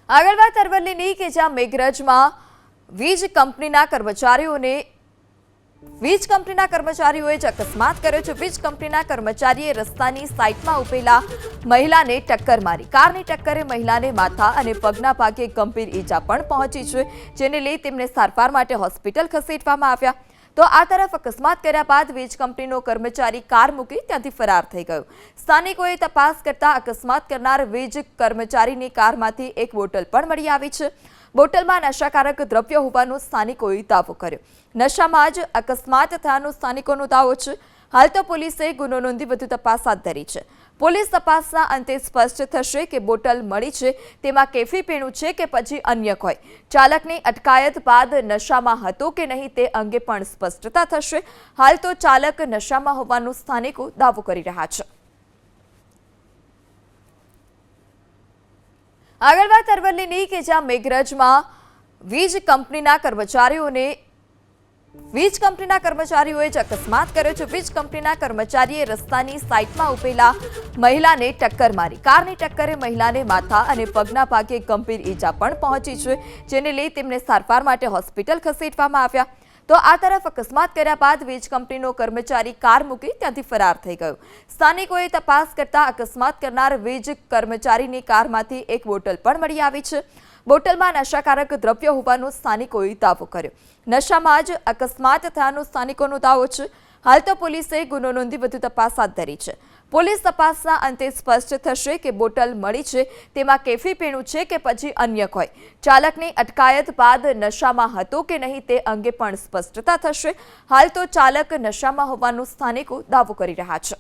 આગળ વાત અરવલ્લીની કે જ્યાં મેઘરજમાં વીજ કંપનીના કર્મચારીઓએ જ અકસ્માત કર્યો છે। વીજ કંપનીના કર્મચારીએ રસ્તાની સાઈડમાં ઉભેલા મહિલાને ટક્કર મારી। કારની ટક્કરે મહિલાને માથા અને પગના ભાગે ગંભીર ઈજા પણ પહોંચી છે, જેને લઈ તેમને સારવાર માટે હોસ્પિટલ ખસેડવામાં આવ્યા। તો આ તરફ અકસ્માત કર્યા બાદ વીજ કંપનીનો કર્મચારી કાર મૂકી ત્યાંથી ફરાર થઈ ગયો। સ્થાનિકોએ તપાસ કરતા અકસ્માત કરનાર વીજ કર્મચારીની કારમાંથી એક બોટલ પણ મળી આવી છે। બોટલમાં નશાકારક દ્રવ્ય હોવાનો સ્થાનિકોએ દાવો કર્યો। નશામાં જ અકસ્માત થયાનો સ્થાનિકોનો દાવો છે। હાલ તો પોલીસે ગુનો નોંધી વધુ તપાસ હાથ ધરી છે। પોલીસ તપાસના અંતે સ્પષ્ટ થશે કે બોટલ મળી છે તેમાં કેફી પીણું છે કે પછી અન્ય કોઈ। ચાલકની અટકાયત બાદ નશામાં હતો કે નહીં તે અંગે પણ સ્પષ્ટતા થશે। હાલ તો ચાલક નશામાં હોવાનો સ્થાનિકો દાવો કરી રહ્યા છે। આગળ વાત અરવલ્લીની કે જ્યાં મેઘરજમાં વીજ કંપનીના કર્મચારીઓએ જ અકસ્માત કર્યો છે। વીજ કંપનીના કર્મચારીએ રસ્તાની સાઈડમાં ઉભેલા મહિલાને ટક્કર મારી। કારની ટક્કરે મહિલાને માથા અને પગના ભાગે ગંભીર ઈજા પણ પહોંચી છે, જેને લઈ તેમને સારવાર માટે હોસ્પિટલ ખસેડવામાં આવ્યા। તો આ તરફ અકસ્માત કર્યા બાદ વીજ કંપનીનો કર્મચારી કાર મૂકી ત્યાંથી ફરાર થઈ ગયો। સ્થાનિકોએ તપાસ કરતા અકસ્માત કરનાર વીજ કર્મચારીની કારમાંથી એક બોટલ પણ મળી આવી છે। બોટલમાં નશાકારક દ્રવ્ય હોવાનો સ્થાનિકોએ દાવો કર્યો। નશામાં જ અકસ્માત થયાનો સ્થાનિકોનો દાવો છે। હાલ તો પોલીસે ગુનો નોંધી વધુ તપાસ હાથ ધરી છે। પોલીસ તપાસના અંતે સ્પષ્ટ થશે કે બોટલ મળી છે તેમાં કેફી પીણું છે કે પછી અન્ય કોઈ। ચાલકની અટકાયત બાદ નશામાં હતો કે નહીં તે અંગે પણ સ્પષ્ટતા થશે। હાલ તો ચાલક નશામાં હોવાનો સ્થાનિકો દાવો કરી રહ્યા છે।